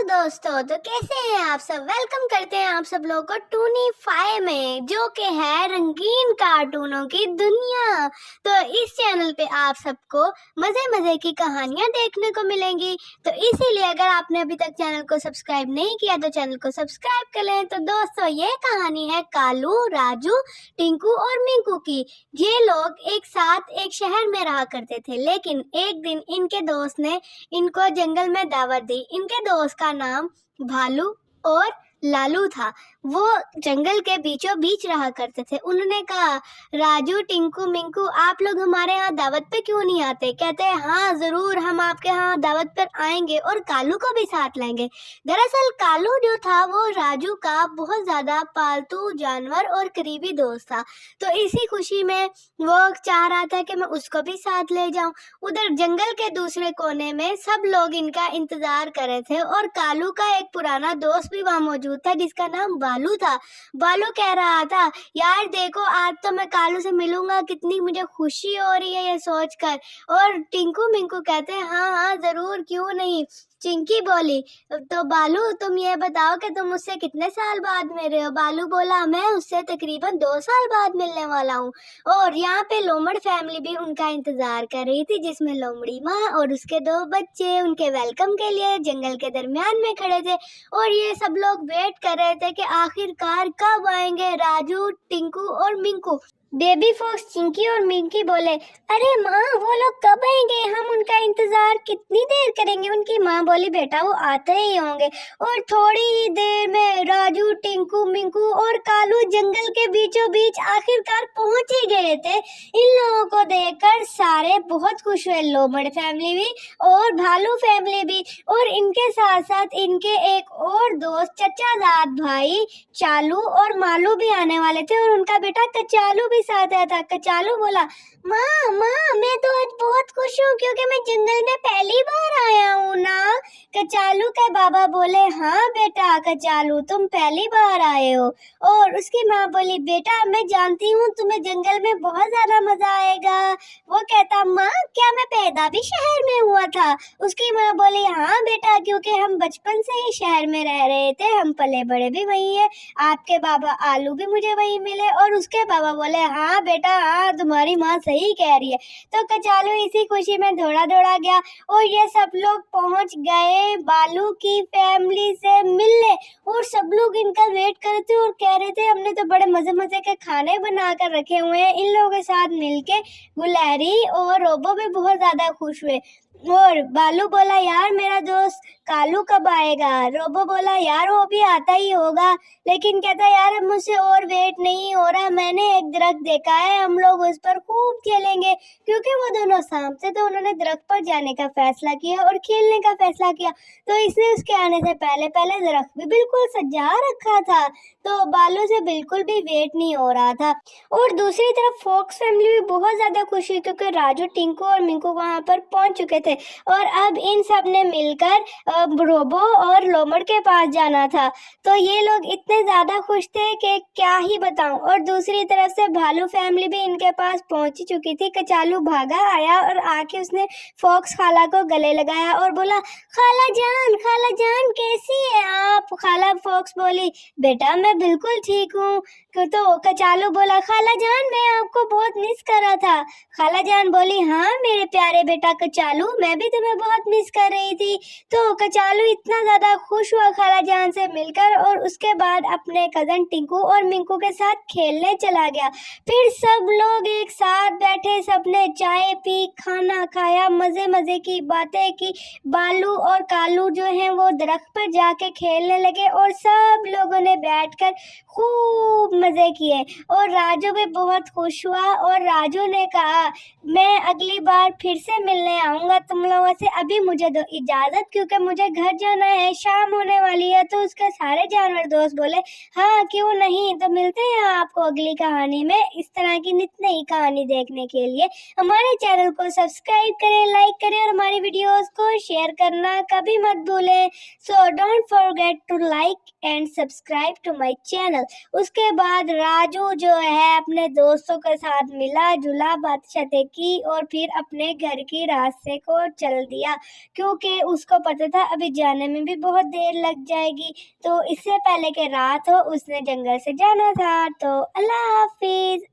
दोस्तों, तो कैसे हैं आप सब। वेलकम करते हैं आप सब लोगों को टूनी फाइव में, जो कि है रंगीन कार्टूनों की दुनिया। तो इस चैनल पे आप सबको मजे मजे की कहानियां देखने को मिलेंगी। तो इसीलिए अगर आपने अभी तक चैनल को सब्सक्राइब नहीं किया तो चैनल को सब्सक्राइब कर लें। तो दोस्तों, ये कहानी है कालू, राजू, टिंकू और मिंकू की। ये लोग एक साथ एक शहर में रहा करते थे, लेकिन एक दिन इनके दोस्त ने इनको जंगल में दावत दी। इनके दोस्त का नाम भालू और लालू था। वो जंगल के बीचों बीच रहा करते थे। उन्होंने कहा, राजू, टिंकू, मिंकू, आप लोग हमारे यहाँ दावत पे क्यों नहीं आते। कहते हैं, हाँ जरूर, हम आपके यहाँ दावत पर आएंगे और कालू को भी साथ लाएंगे। दरअसल कालू जो था वो राजू का बहुत ज्यादा पालतू जानवर और करीबी दोस्त था। तो इसी खुशी में वो चाह रहा था कि मैं उसको भी साथ ले जाऊं। उधर जंगल के दूसरे कोने में सब लोग इनका इंतजार कर रहे थे और कालू का एक पुराना दोस्त भी वहाँ मौजूद था जिसका नाम बालू था। बालू कह रहा था, यार देखो, आज तो मैं कालू से मिलूंगा, कितनी मुझे खुशी हो रही है ये सोचकर। और टिंकू मिंकू कहते हैं, हाँ हाँ जरूर, क्यों नहीं। चिंकी बोली, तो बालू तुम ये बताओ कि तुम उससे कितने साल बाद मिल रहे हो। बालू बोला, मैं उससे तकरीबन 2 साल बाद मिलने वाला हूँ। और यहाँ पे लोमड़ फैमिली भी उनका इंतजार कर रही थी, जिसमें लोमड़ी माँ और उसके 2 बच्चे उनके वेलकम के लिए जंगल के दरमियान में खड़े थे। और ये सब लोग वेट कर रहे थे कि आखिरकार कब आएंगे राजू, टिंकू और मिंकू। बेबी फॉक्स चिंकी और मिंकी बोले, अरे माँ, वो लोग कब आएंगे, हम उनका इंतजार कितनी देर करेंगे। उनकी माँ बोली, बेटा वो आते ही होंगे। और थोड़ी ही देर में राजू, टिंकू, मिंकू और कालू जंगल के बीचों बीच आखिरकार पहुंच ही गए थे। इन लोगों को देखकर सारे बहुत खुश हुए, लोमड़ फैमिली भी और भालू फैमिली भी। और इनके साथ साथ इनके एक और दोस्त चचाजाद भाई चालू और मालू भी आने वाले थे और उनका बेटा कचालू भी साथ आया था। कचालू बोला, माँ माँ, मैं तो आज बहुत खुश हूँ क्योंकि मैं जंगल में पहली बार आया हूँ ना। कचालू के बाबा बोले, हाँ बेटा कचालू, तुम पहली बार आए हो। और उसकी माँ बोली, बेटा मैं जानती हूँ तुम्हें जंगल में बहुत ज्यादा मजा आएगा। वो कहता, माँ क्या मैं पैदा भी शहर में हुआ था। उसकी माँ बोली, हाँ बेटा, क्योंकि हम बचपन से ही शहर में रह रहे थे, हम पले बड़े भी वही है। आपके बाबा आलू भी मुझे वही मिले। और उसके बाबा बोले, हाँ बेटा हाँ, तुम्हारी माँ सही कह रही है। तो कचालू इसी खुशी में दौड़ा दौड़ा गया और ये सब लोग पहुंच गए बालू की फैमिली से मिलने। और सब लोग इनका वेट कर रहे थे और कह रहे थे, हमने तो बड़े मजे मजे के खाने बना कर रखे हुए हैं। इन लोगों के साथ मिलके गुलहरी और रोबो भी बहुत ज्यादा खुश हुए। और बालू बोला, यार मेरा दोस्त कालू कब आएगा। रोबो बोला, यार वो भी आता ही होगा, लेकिन कहता, यार अब मुझसे और वेट नहीं हो रहा, मैंने एक दरख्त देखा है, हम लोग उस पर खूब खेलेंगे। क्योंकि वो दोनों शाम से तो उन्होंने दरख्त पर जाने का फैसला किया और खेलने का फैसला किया, तो इसने उसके आने से पहले पहले दरख्त भी बिल्कुल सजा रखा था। तो बालू से बिल्कुल भी वेट नहीं हो रहा था। और दूसरी तरफ फॉक्स फैमिली भी बहुत ज्यादा खुश हुई क्योंकि राजू, टिंकू और मिंकू वहां पर पहुंच चुके थे और अब इन सब ने मिलकर रोबो और लोमड़ के पास जाना था। तो ये लोग इतने ज्यादा खुश थे कि क्या ही बताऊं। और दूसरी तरफ से भालू फैमिली भी इनके पास पहुंच चुकी थी। कचालू भागा आया और आके उसने फॉक्स खाला को गले लगाया और बोला, खाला जान कैसी है आप। खाला फॉक्स बोली, बेटा मैं बिल्कुल ठीक हूँ। तो कचालू बोला, खाला जान मैं आपको बहुत मिस कर रहा था। खाला जान बोली, हाँ मेरे प्यारे बेटा कचालू, मैं भी तुम्हें बहुत मिस कर रही थी। तो कचालू इतना ज्यादा खुश हुआ खाला जान से मिलकर और उसके बाद अपने कजन टिंकू और मिंकू के साथ खेलने चला गया। फिर सब लोग एक साथ बैठे, सबने चाय पी, खाना खाया, मजे मजे की बातें की। बालू और कालू जो हैं वो दरख्त पर जाके खेलने लगे और सब लोगों ने बैठकर खूब मजे किए। और राजू भी बहुत खुश हुआ और राजू ने कहा, मैं अगली बार फिर से मिलने आऊंगा तुम लोगों से, अभी मुझे दो इजाजत क्योंकि मुझे घर जाना है, शाम होने वाली है। तो उसके सारे जानवर दोस्त बोले, हाँ क्यों नहीं। तो मिलते हैं आपको अगली कहानी में। इस तरह की नित नई कहानी देखने के लिए हमारे चैनल को सब्सक्राइब करें, लाइक करें और हमारी वीडियोस को शेयर करना कभी मत भूलें। So don't forget to like and subscribe to my channel. उसके बाद राजू जो है अपने दोस्तों के साथ मिला जुला, बातचीतें की और फिर अपने घर की रास्ते को चल दिया, क्योंकि उसको पता था अभी जाने में भी बहुत देर लग जाएगी। तो इससे पहले कि रात हो उसने जंगल से जाना था। तो अल्लाह हाफिज।